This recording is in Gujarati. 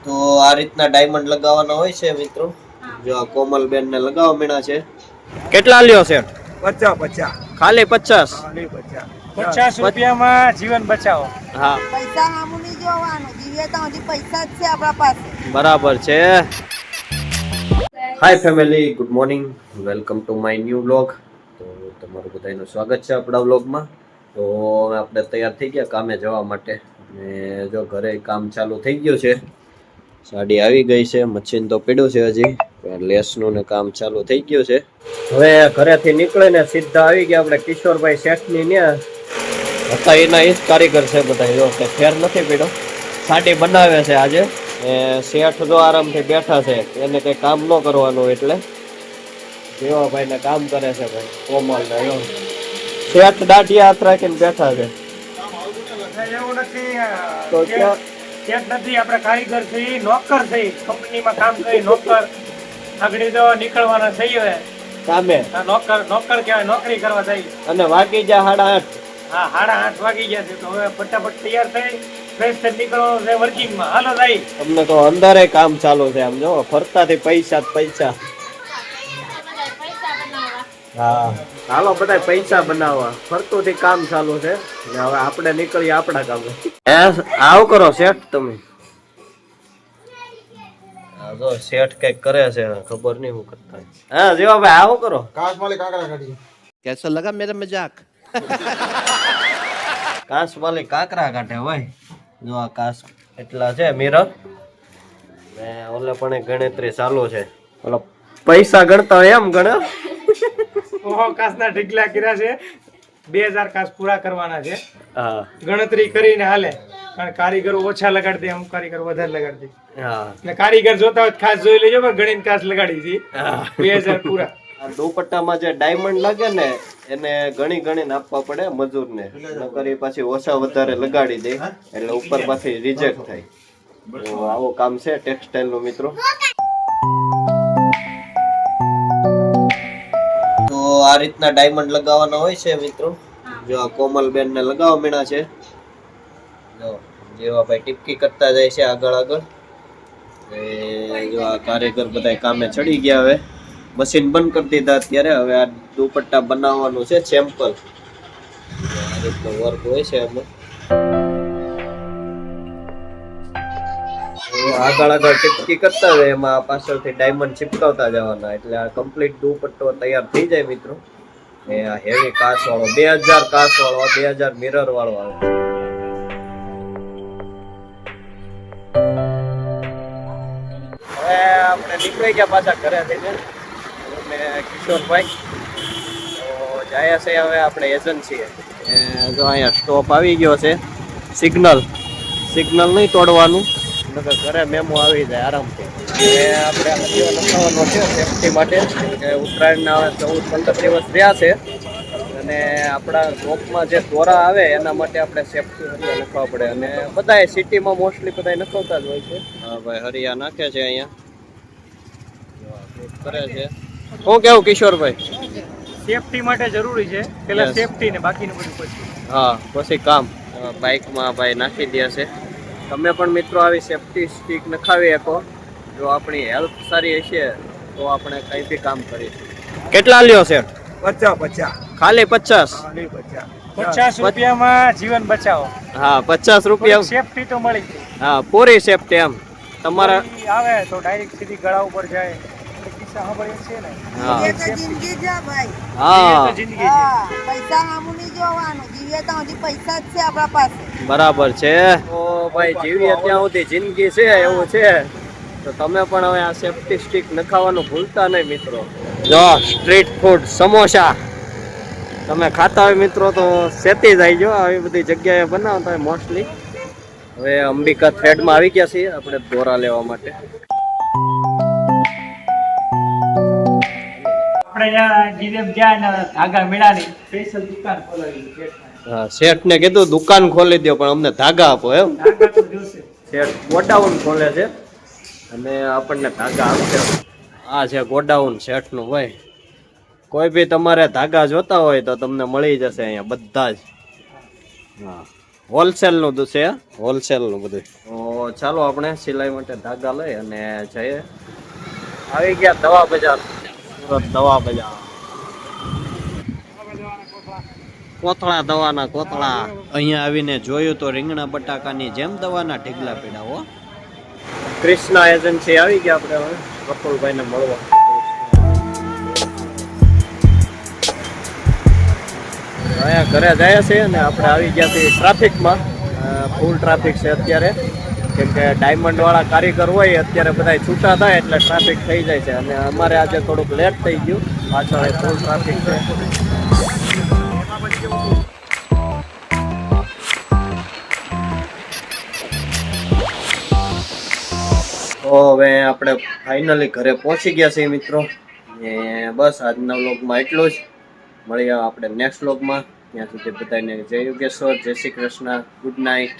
તો આ રીતના ડાયમંડ લગાવવાના હોય છે મિત્રો. જો આ કોમલબેન ને લગાવવા મીણા છે. કેટલા લ્યો છે? 50 ખાલી 50. 50 રૂપિયામાં જીવન બચાવો. હા, પૈસા સામું નહીં જોવાનું, જીવે તો હજી પૈસા જ છે આપણા પાસે. બરાબર છે. Hi family, good morning, welcome to my new vlog. તો તમારું બધાનું સ્વાગત છે આપણા વ્લોગમાં. તો આપણે તૈયાર થઈ ગયા કામે જવા માટે. ને જો ઘરે કામ ચાલુ થઈ ગયું છે. સાડી આવી ગઈ છે, મશીન તો પડ્યું છે હજી, લેસનું ને કામ ચાલુ થઈ ગયું છે. હવે ઘરેથી નીકળીને સીધા આવી ગયા આપણે કિશોરભાઈ શેઠની ત્યાં હતા. એના એ જ કારીગર છે બધા. જો કે ફેર નથી પડ્યો, સાડી બનાવે છે આજે. શેઠ જો આરામથી બેઠા છે, એને કઈ કામ ન કરવાનું એટલે દેવાભાઈ ને કામ કરે છે ભાઈ કોમલ ને. જો શેઠ દાઢિયા હાથ રાખીને બેઠા છે. એવું નથી તો ત્યાં ચેક નથી, આપણે કારીગર છે, નોકર છે, કંપનીમાં કામ કરી નોકર. આગળ તો નીકળવાના થઈ હવે કામે નોકર કહેવાય, નોકરી કરવા જાય. અને વાગી જાય 8:30. હા, 8:30 વાગી ગયા છે. તો હવે ફટાફટ તૈયાર થઈ ફ્રેશ થઈ નીકળવાનું છે વર્કિંગમાં. હાલો જાય. તમને તો અંદરે કામ ચાલુ છે. આમ જો ફરતાથી પૈસા જ પૈસા. હા, હાલો બધા પૈસા બનાવવા. ફરતું થી કામ ચાલુ છે. ને હવે આપણે નીકળીએ આપણા કામે. આવું કરો શેઠ તમે. જો શેઠ કઈક કરે છે, ખબર નહીં હું કરતા. હા જીવાભાઈ આવું કરો. काश वाले काकरा काटी कैसा लगा मेरा मजाक? કાસ વાલી કાકરા કાઢે હોય. જો આ કાસ એટલા છે મિરર ને ઓલે પણ એક ગણતરી ચાલુ છે. ઓલો પૈસા ગણતા હોય એમ ગણે. ઓહો, કાસના ઢીકલા કર્યા છે. 2000 કાસ પૂરા કરવાના છે. હા ગણતરી કરીને હાલે, કારણ કારીગરો ઓછા લગાડી દે, અમુક કારીગર વધારે લગાડી દે. હા એટલે કારીગર જોતા હોય તો ખાસ જોઈ લેજો, પણ ગણીને કાસ લગાડી છે. હા. 2000 પૂરા. આ દુપટ્ટામાં જે ડાયમંડ લાગે ને એને ઘણી ઘણીને આપવા પડે મજૂરને, નકર એ પાછી ઓછા વધારે લગાડી દે એટલે ઉપર પાછી રિજેક્ટ થાય. તો આવું કામ છે ટેક્સટાઇલ નું મિત્રો. તો આ રીતના ડાયમંડ લગાવવાના હોય છે મિત્રો. જો આ કોમલબેન ને લગાવવા મીણા છે. જો જેવા ભાઈ ટીપકી કરતા જાય છે આગળ આગળ. જો આ કારીગર બધા કામે ચડી ગયા. હવે મશીન બંધ કરી દીધા અત્યારે. હવે આ દુપટ્ટા બનાવવાનું છે સેમ્પલ. આ રીતનો વર્ક હોય છે આમાં. આગળ આગળ ટીપકી કરતા હોય, એમાં પાછળથી ડાયમંડ ચિપકાવતા જવાના, એટલે આ કમ્પ્લીટ દુપટ્ટો તૈયાર થઈ જાય મિત્રો. એ આ હેવી કાચ વાળો 2000 કાચ વાળો, 2000 મિરર વાળો આવે. હવે આપણે નીકળી ગયા પાછા ઘરેથી ને કિશોરભાઈ તો જાય છે હવે આપણે એજન્સીએ. જો અહીંયા સ્ટોપ આવી ગયો છે. સિગ્નલ નહીં તોડવાનું, નકર ઘરે મેમો આવી જાય આરામથી. આપણે હજીઓ લખાવવાનો છે સેફટી માટે કે ઉત્તરાયણના હવે 14-15 દિવસ રહ્યા છે, અને આપણા શોપમાં જે દોરા આવે એના માટે આપણે સેફટી હરિયા લખવા પડે. અને બધાએ સિટીમાં મોસ્ટલી બધા લખાવતા જ હોય છે. હા ભાઈ, હરિયા નાખે છે અહીંયા કરે છે. શું કેવું કિશોરભાઈ? સેફટી માટે જરૂરી છે, પેલા સેફટી ને બાકીનું બધું પછી. હા, પછી કામ. બાઇકમાં ભાઈ નાખી દે છે. તમે પણ મિત્રો આવી સેફટી સ્ટીક નખાવી શકો. જો આપણી હેલ્થ સારી હશે તો આપણે કઈ બી કામ કરીશું. કેટલા લ્યો છે? 50 ખાલી 50. 50 રૂપિયામાં જીવન બચાવો. હા, 50 રૂપિયા. સેફટી તો મળી જાય. હા, પૂરી સેફટી. એમ તમારા કોઈ આવે તો ડાયરેક્ટ સીધી ગળા ઉપર જાય. કિસ્સા સાંભળીએ છીએ ને. હા એ તો જિંદગી છે ભાઈ. હા એ તો જિંદગી છે. હા, પૈસા સામું નહીં જોવાનું, જીવે તો હજી પૈસા જ છે આપણા પાસે. બરાબર છે. તો ભાઈ જીવીએ ત્યાં સુધી જિંદગી છે એવું છે. તો તમે પણ હવે આ સેફટી સ્ટીક નખાવવાનું ભૂલતા નહીં મિત્રો. જો સ્ટ્રીટ ફૂડ સમોસા તમે ખાતા હોય મિત્રો તો સેતી જાય. જો આવી બધી જગ્યાએ બનાવતા હોય મોસ્ટલી. હવે અંબિકા થ્રેડમાં આવી ગયા છીએ આપણે દોરા લેવા માટે. આપણે જ્યાં જીરેમ ગયા ને ધાગા મેળા ની સ્પેશિયલ દુકાન ખોલાવી છે. હા, શેઠને કીધું દુકાન ખોલી દો પણ અમને ધાગા આપો. એમ ધાગા તો જોશે. શેઠ ગોડાઉન ખોલે છે અને આપણને ધાગા આપશે. આ છે ગોડાઉન શેઠનું ભાઈ. કોઈ બી તમારે ધાગા જોતા હોય તો તમને મળી જશે અહીંયા બધા જ. હા, હોલસેલનું છે, હોલસેલનું બધું. તો ચાલો આપણે સિલાઈ માટે ધાગા લઈ અને જઈએ. આવી ગયા દવા બજાર, સુરત દવા બજાર. કોથળા દવાના કોથળા. અહીંયા આવીને જોયું તો રીંગણા બટાકાની જેમ દવાના ઢીગલા પીડા હો. કૃષ્ણા એજન્સી આવી ગયા આપણે હવે પ્રફુલભાઈને મળવા. અહીંયા ઘરે જાય છે અને આપણે આવી ગયા છીએ ટ્રાફિકમાં. ફૂલ ટ્રાફિક છે અત્યારે, કેમ કે ડાયમંડ વાળા કારીગર હોય અત્યારે બધા છૂટા થાય એટલે ટ્રાફિક થઈ જાય છે. અને અમારે આજે થોડુંક લેટ થઈ ગયું, પાછળ ફૂલ ટ્રાફિક છે. તો હવે આપણે ફાઇનલી ઘરે પહોંચી ગયા છીએ મિત્રો. ને બસ આજના વ્લોગમાં એટલું જ. મળીએ આપણે નેક્સ્ટ વ્લોગમાં. ત્યાં સુધી બધાને જય યોગેશ્વર, જય શ્રી કૃષ્ણ, ગુડ નાઇટ.